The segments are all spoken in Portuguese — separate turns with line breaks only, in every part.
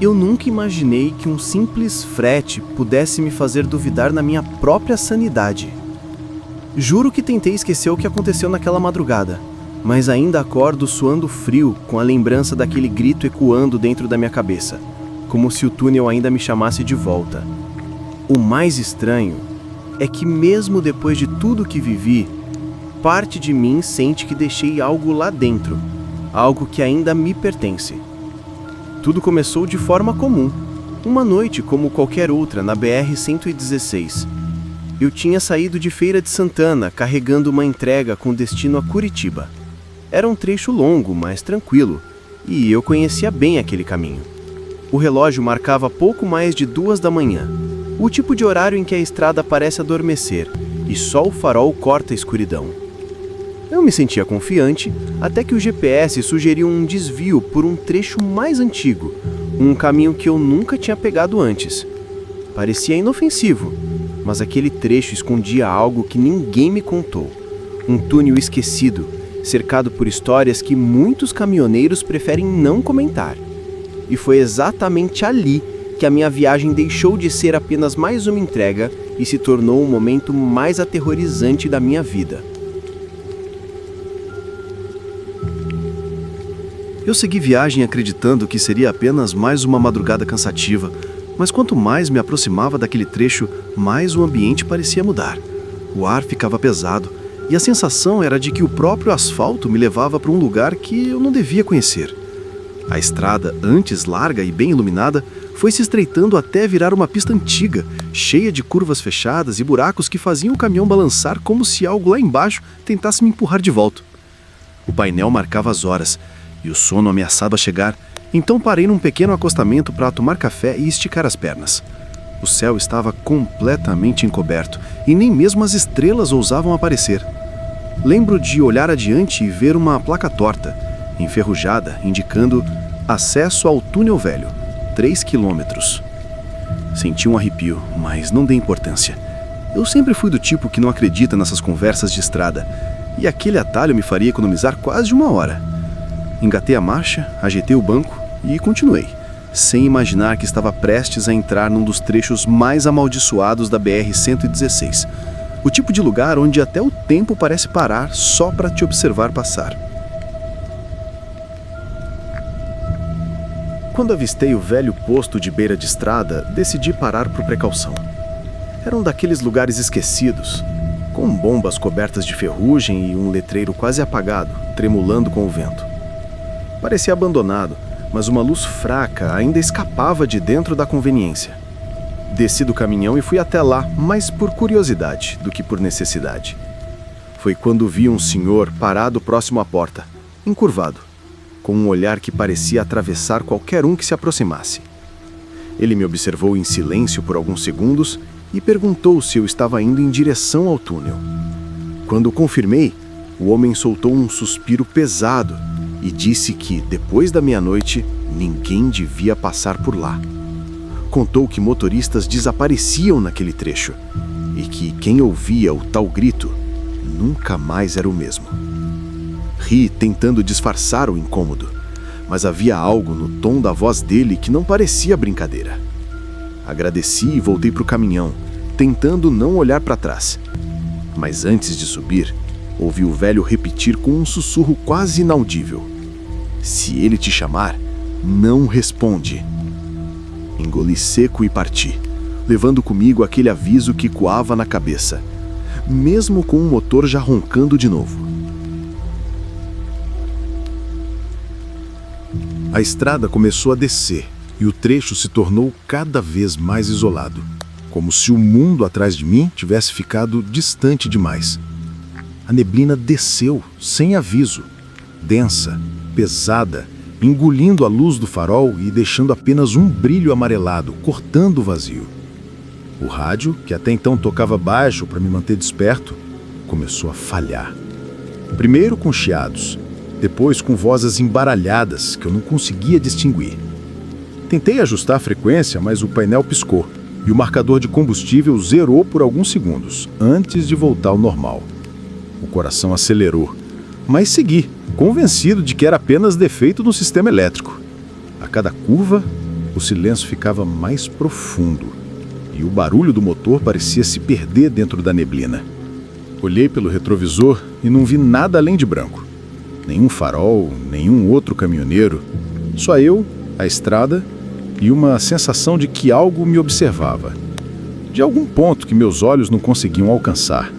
Eu nunca imaginei que um simples frete pudesse me fazer duvidar na minha própria sanidade. Juro que tentei esquecer o que aconteceu naquela madrugada, mas ainda acordo suando frio com a lembrança daquele grito ecoando dentro da minha cabeça, como se o túnel ainda me chamasse de volta. O mais estranho é que mesmo depois de tudo que vivi, parte de mim sente que deixei algo lá dentro, algo que ainda me pertence. Tudo começou de forma comum, uma noite como qualquer outra na BR-116. Eu tinha saído de Feira de Santana carregando uma entrega com destino a Curitiba. Era um trecho longo, mas tranquilo, e eu conhecia bem aquele caminho. O relógio marcava pouco mais de 2 da manhã, o tipo de horário em que a estrada parece adormecer e só o farol corta a escuridão. Eu me sentia confiante até que o GPS sugeriu um desvio por um trecho mais antigo, um caminho que eu nunca tinha pegado antes. Parecia inofensivo, mas aquele trecho escondia algo que ninguém me contou. Um túnel esquecido, cercado por histórias que muitos caminhoneiros preferem não comentar. E foi exatamente ali que a minha viagem deixou de ser apenas mais uma entrega e se tornou o momento mais aterrorizante da minha vida. Eu segui viagem acreditando que seria apenas mais uma madrugada cansativa, mas quanto mais me aproximava daquele trecho, mais o ambiente parecia mudar. O ar ficava pesado e a sensação era de que o próprio asfalto me levava para um lugar que eu não devia conhecer. A estrada, antes larga e bem iluminada, foi se estreitando até virar uma pista antiga, cheia de curvas fechadas e buracos que faziam o caminhão balançar como se algo lá embaixo tentasse me empurrar de volta. O painel marcava as horas e o sono ameaçava chegar, então parei num pequeno acostamento para tomar café e esticar as pernas. O céu estava completamente encoberto e nem mesmo as estrelas ousavam aparecer. Lembro de olhar adiante e ver uma placa torta, enferrujada, indicando acesso ao túnel velho, 3 quilômetros. Senti um arrepio, mas não dei importância. Eu sempre fui do tipo que não acredita nessas conversas de estrada, e aquele atalho me faria economizar quase 1 hora. Engatei a marcha, ajeitei o banco e continuei, sem imaginar que estava prestes a entrar num dos trechos mais amaldiçoados da BR-116. O tipo de lugar onde até o tempo parece parar só para te observar passar. Quando avistei o velho posto de beira de estrada, decidi parar por precaução. Era um daqueles lugares esquecidos, com bombas cobertas de ferrugem e um letreiro quase apagado, tremulando com o vento. Parecia abandonado, mas uma luz fraca ainda escapava de dentro da conveniência. Desci do caminhão e fui até lá, mais por curiosidade do que por necessidade. Foi quando vi um senhor parado próximo à porta, encurvado, com um olhar que parecia atravessar qualquer um que se aproximasse. Ele me observou em silêncio por alguns segundos e perguntou se eu estava indo em direção ao túnel. Quando confirmei, o homem soltou um suspiro pesado e disse que, depois da meia-noite, ninguém devia passar por lá. Contou que motoristas desapareciam naquele trecho e que quem ouvia o tal grito nunca mais era o mesmo. Ri tentando disfarçar o incômodo, mas havia algo no tom da voz dele que não parecia brincadeira. Agradeci e voltei para o caminhão, tentando não olhar para trás. Mas antes de subir, ouvi o velho repetir com um sussurro quase inaudível: "Se ele te chamar, não responde." Engoli seco e parti, levando comigo aquele aviso que coava na cabeça, mesmo com o motor já roncando de novo. A estrada começou a descer e o trecho se tornou cada vez mais isolado, como se o mundo atrás de mim tivesse ficado distante demais. A neblina desceu sem aviso, densa, pesada, engolindo a luz do farol e deixando apenas um brilho amarelado, cortando o vazio. O rádio, que até então tocava baixo para me manter desperto, começou a falhar. Primeiro com chiados, depois com vozes embaralhadas que eu não conseguia distinguir. Tentei ajustar a frequência, mas o painel piscou e o marcador de combustível zerou por alguns segundos, antes de voltar ao normal. O coração acelerou, mas segui, convencido de que era apenas defeito no sistema elétrico. A cada curva,
o silêncio ficava mais profundo e o barulho do motor parecia se perder dentro da neblina. Olhei pelo retrovisor e não vi nada além de branco. Nenhum farol, nenhum outro caminhoneiro. Só eu, a estrada e uma sensação de que algo me observava. De algum ponto que meus olhos não conseguiam alcançar.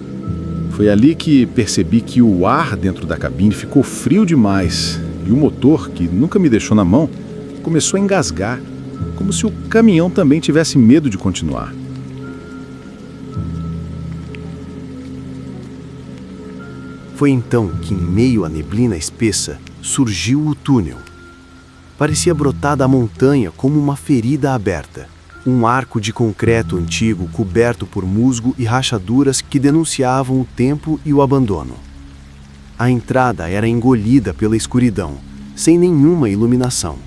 Foi ali que percebi que o ar dentro da cabine ficou frio demais e o motor, que nunca me deixou na mão, começou a engasgar, como se o caminhão também tivesse medo de continuar.
Foi então que, em meio à neblina espessa, surgiu o túnel. Parecia brotar da montanha como uma ferida aberta. Um arco de concreto antigo coberto por musgo e rachaduras que denunciavam o tempo e o abandono. A entrada era engolida pela escuridão, sem nenhuma iluminação.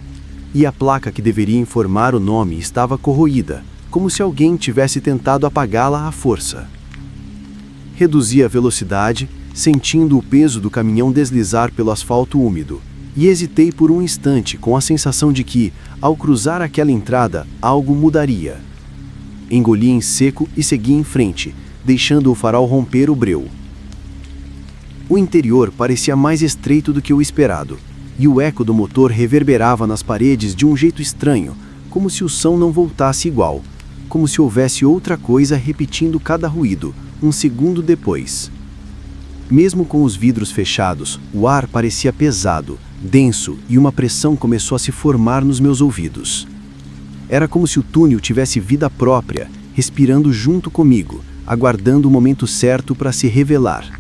E a placa que deveria informar o nome estava corroída, como se alguém tivesse tentado apagá-la à força. Reduzi a velocidade, sentindo o peso do caminhão deslizar pelo asfalto úmido, e hesitei por um instante com a sensação de que, ao cruzar aquela entrada, algo mudaria. Engoli em seco e segui em frente, deixando o farol romper o breu. O interior parecia mais estreito do que o esperado, e o eco do motor reverberava nas paredes de um jeito estranho, como se o som não voltasse igual, como se houvesse outra coisa repetindo cada ruído, um segundo depois. Mesmo com os vidros fechados, o ar parecia pesado, denso, e uma pressão começou a se formar nos meus ouvidos. Era como se o túnel tivesse vida própria, respirando junto comigo, aguardando o momento certo para se revelar.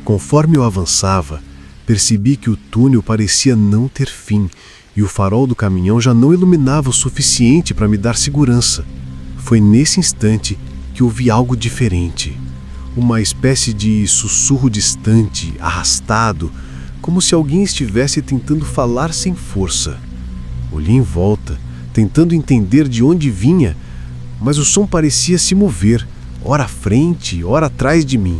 Conforme eu avançava, percebi que o túnel parecia não ter fim e o farol do caminhão já não iluminava o suficiente para me dar segurança. Foi nesse instante que ouvi algo diferente. Uma espécie de sussurro distante, arrastado, como se alguém estivesse tentando falar sem força. Olhei em volta, tentando entender de onde vinha, mas o som parecia se mover, ora à frente, ora atrás de mim.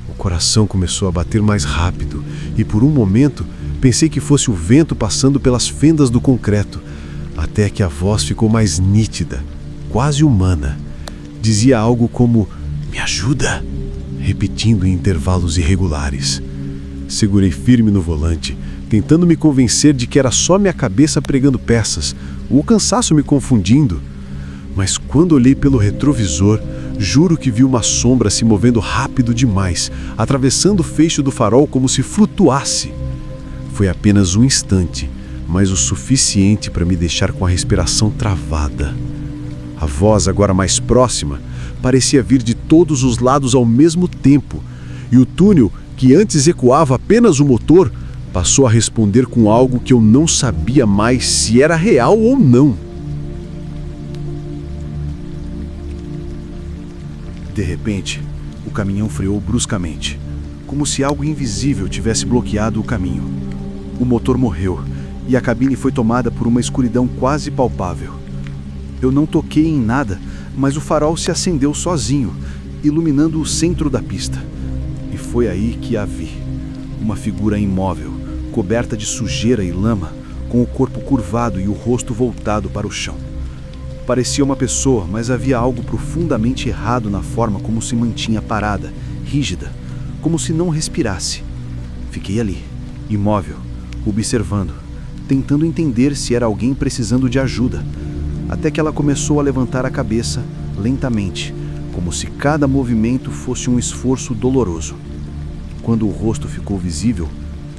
O coração começou a bater mais rápido e por um momento pensei que fosse o vento passando pelas fendas do concreto, até que a voz ficou mais nítida, quase humana. Dizia algo como, "Me ajuda", repetindo em intervalos irregulares. Segurei firme no volante, tentando me convencer de que era só minha cabeça pregando peças, ou o cansaço me confundindo. Mas quando olhei pelo retrovisor, juro que vi uma sombra se movendo rápido demais, atravessando o feixe do farol como se flutuasse. Foi apenas um instante, mas o suficiente para me deixar com a respiração travada. A voz, agora mais próxima, parecia vir de todos os lados ao mesmo tempo, e o túnel, que antes ecoava apenas o motor, passou a responder com algo que eu não sabia mais se era real ou não.
De repente, o caminhão freou bruscamente, como se algo invisível tivesse bloqueado o caminho. O motor morreu e a cabine foi tomada por uma escuridão quase palpável. Eu não toquei em nada, mas o farol se acendeu sozinho, iluminando o centro da pista. E foi aí que a vi. Uma figura imóvel, coberta de sujeira e lama, com o corpo curvado e o rosto voltado para o chão. Parecia uma pessoa, mas havia algo profundamente errado na forma como se mantinha parada, rígida, como se não respirasse. Fiquei ali, imóvel, observando, tentando entender se era alguém precisando de ajuda, até que ela começou a levantar a cabeça, lentamente, como se cada movimento fosse um esforço doloroso. Quando o rosto ficou visível,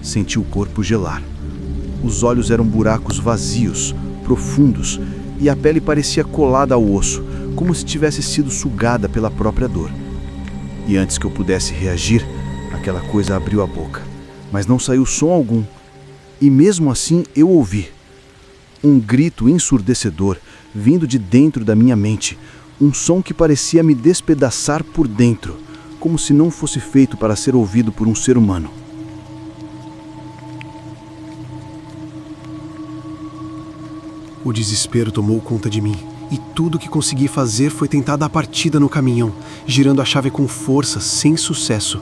senti o corpo gelar. Os olhos eram buracos vazios, profundos, e a pele parecia colada ao osso, como se tivesse sido sugada pela própria dor. E antes que eu pudesse reagir, aquela coisa abriu a boca, mas não saiu som algum. E mesmo assim eu ouvi um grito ensurdecedor vindo de dentro da minha mente, um som que parecia me despedaçar por dentro, como se não fosse feito para ser ouvido por um ser humano.
O desespero tomou conta de mim, e tudo o que consegui fazer foi tentar dar partida no caminhão, girando a chave com força, sem sucesso.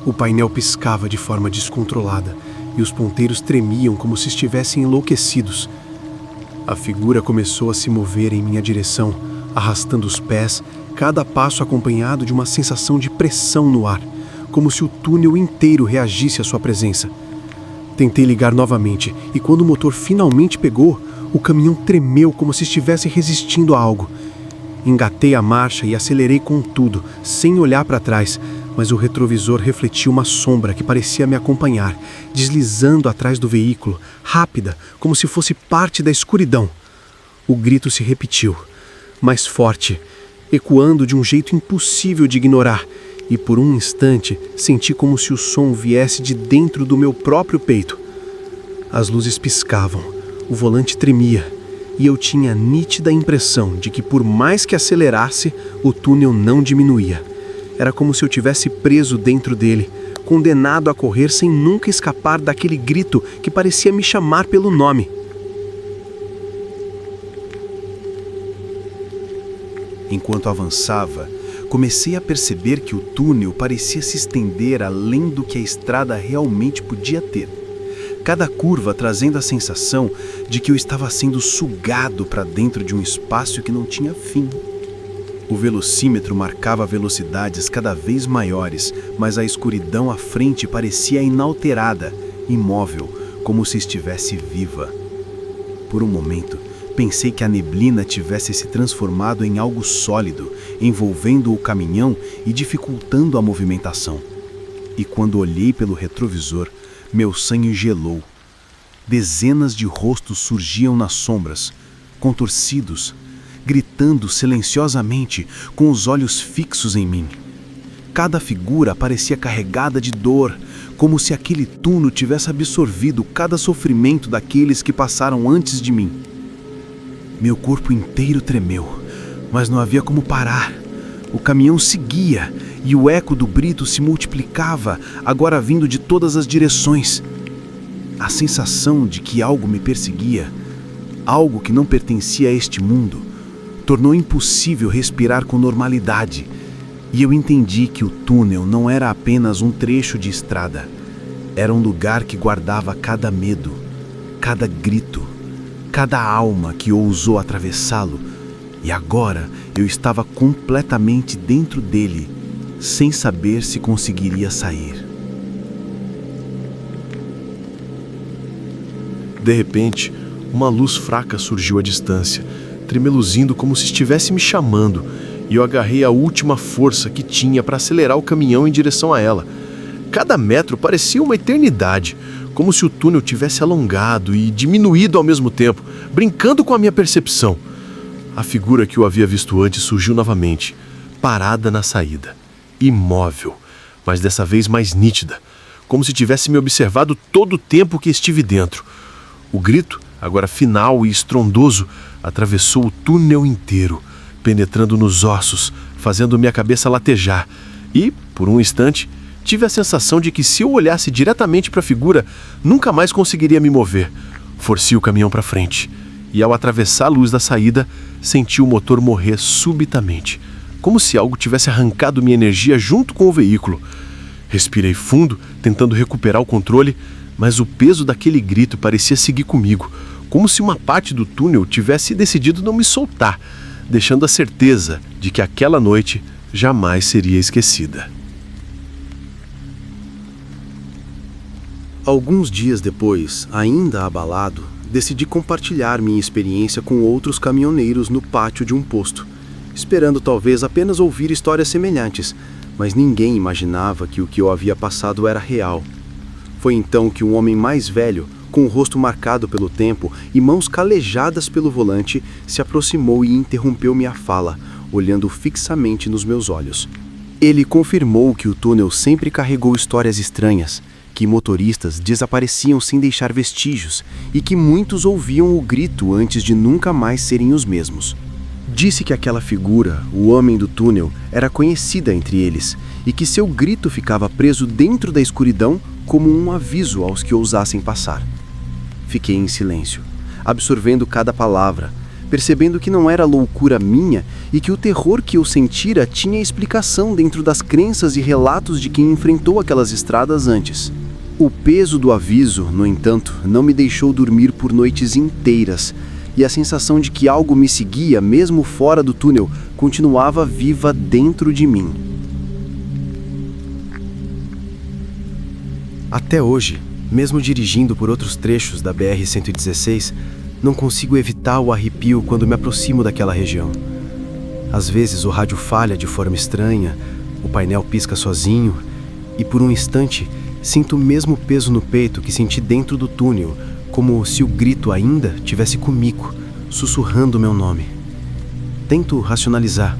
O painel piscava de forma descontrolada, e os ponteiros tremiam como se estivessem enlouquecidos. A figura começou a se mover em minha direção, arrastando os pés, cada passo acompanhado de uma sensação de pressão no ar, como se o túnel inteiro reagisse à sua presença. Tentei ligar novamente, e quando o motor finalmente pegou, o caminhão tremeu como se estivesse resistindo a algo. Engatei a marcha e acelerei com tudo, sem olhar para trás, mas o retrovisor refletiu uma sombra que parecia me acompanhar, deslizando atrás do veículo, rápida, como se fosse parte da escuridão. O grito se repetiu, mais forte, ecoando de um jeito impossível de ignorar, e por um instante senti como se o som viesse de dentro do meu próprio peito. As luzes piscavam, o volante tremia, e eu tinha a nítida impressão de que por mais que acelerasse, o túnel não diminuía. Era como se eu tivesse preso dentro dele, condenado a correr sem nunca escapar daquele grito que parecia me chamar pelo nome.
Enquanto avançava, comecei a perceber que o túnel parecia se estender além do que a estrada realmente podia ter. Cada curva trazendo a sensação de que eu estava sendo sugado para dentro de um espaço que não tinha fim. O velocímetro marcava velocidades cada vez maiores, mas a escuridão à frente parecia inalterada, imóvel, como se estivesse viva. Por um momento, pensei que a neblina tivesse se transformado em algo sólido, envolvendo o caminhão e dificultando a movimentação. E quando olhei pelo retrovisor, meu sangue gelou. Dezenas de rostos surgiam nas sombras, contorcidos, gritando silenciosamente, com os olhos fixos em mim. Cada figura parecia carregada de dor, como se aquele túnel tivesse absorvido cada sofrimento daqueles que passaram antes de mim. Meu corpo inteiro tremeu, mas não havia como parar. O caminhão seguia e o eco do grito se multiplicava, agora vindo de todas as direções. A sensação de que algo me perseguia, algo que não pertencia a este mundo, tornou impossível respirar com normalidade. E eu entendi que o túnel não era apenas um trecho de estrada. Era um lugar que guardava cada medo, cada grito, cada alma que ousou atravessá-lo. E agora eu estava completamente dentro dele, sem saber se conseguiria sair.
De repente, uma luz fraca surgiu à distância, tremeluzindo como se estivesse me chamando, e eu agarrei a última força que tinha para acelerar o caminhão em direção a ela. Cada metro parecia uma eternidade, como se o túnel tivesse alongado e diminuído ao mesmo tempo, brincando com a minha percepção. A figura que eu havia visto antes surgiu novamente, parada na saída, imóvel, mas dessa vez mais nítida, como se tivesse me observado todo o tempo que estive dentro. O grito, agora final e estrondoso, atravessou o túnel inteiro, penetrando nos ossos, fazendo minha cabeça latejar. E, por um instante, tive a sensação de que se eu olhasse diretamente para a figura, nunca mais conseguiria me mover. Forcei o caminhão para frente, e ao atravessar a luz da saída, senti o motor morrer subitamente, como se algo tivesse arrancado minha energia junto com o veículo. Respirei fundo, tentando recuperar o controle, mas o peso daquele grito parecia seguir comigo, como se uma parte do túnel tivesse decidido não me soltar, deixando a certeza de que aquela noite jamais seria esquecida.
Alguns dias depois, ainda abalado, decidi compartilhar minha experiência com outros caminhoneiros no pátio de um posto, esperando talvez apenas ouvir histórias semelhantes, mas ninguém imaginava que o que eu havia passado era real. Foi então que um homem mais velho, com o rosto marcado pelo tempo e mãos calejadas pelo volante, se aproximou e interrompeu minha fala, olhando fixamente nos meus olhos. Ele confirmou que o túnel sempre carregou histórias estranhas, que motoristas desapareciam sem deixar vestígios e que muitos ouviam o grito antes de nunca mais serem os mesmos. Disse que aquela figura, o homem do túnel, era conhecida entre eles e que seu grito ficava preso dentro da escuridão como um aviso aos que ousassem passar. Fiquei em silêncio, absorvendo cada palavra, percebendo que não era loucura minha e que o terror que eu sentira tinha explicação dentro das crenças e relatos de quem enfrentou aquelas estradas antes. O peso do aviso, no entanto, não me deixou dormir por noites inteiras, e a sensação de que algo me seguia, mesmo fora do túnel, continuava viva dentro de mim. Até hoje, mesmo dirigindo por outros trechos da BR-116, não consigo evitar o arrepio quando me aproximo daquela região. Às vezes o rádio falha de forma estranha, o painel pisca sozinho, e por um instante sinto o mesmo peso no peito que senti dentro do túnel, como se o grito ainda tivesse comigo, sussurrando meu nome. Tento racionalizar,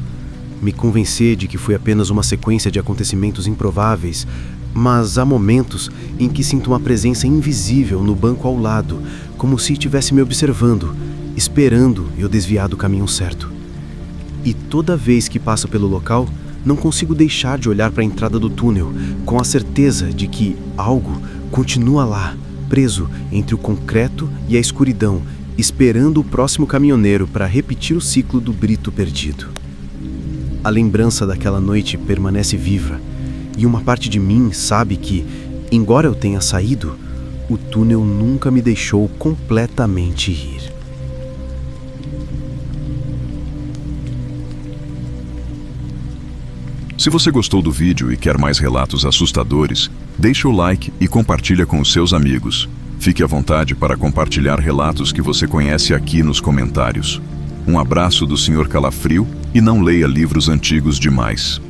me convencer de que foi apenas uma sequência de acontecimentos improváveis, mas há momentos em que sinto uma presença invisível no banco ao lado, como se estivesse me observando, esperando eu desviar do caminho certo. E toda vez que passo pelo local, não consigo deixar de olhar para a entrada do túnel, com a certeza de que algo continua lá, preso entre o concreto e a escuridão, esperando o próximo caminhoneiro para repetir o ciclo do Brito perdido. A lembrança daquela noite permanece viva, e uma parte de mim sabe que, embora eu tenha saído, o túnel nunca me deixou completamente ir.
Se você gostou do vídeo e quer mais relatos assustadores, deixe o like e compartilha com os seus amigos. Fique à vontade para compartilhar relatos que você conhece aqui nos comentários. Um abraço do Sr. Calafrio e não leia livros antigos demais.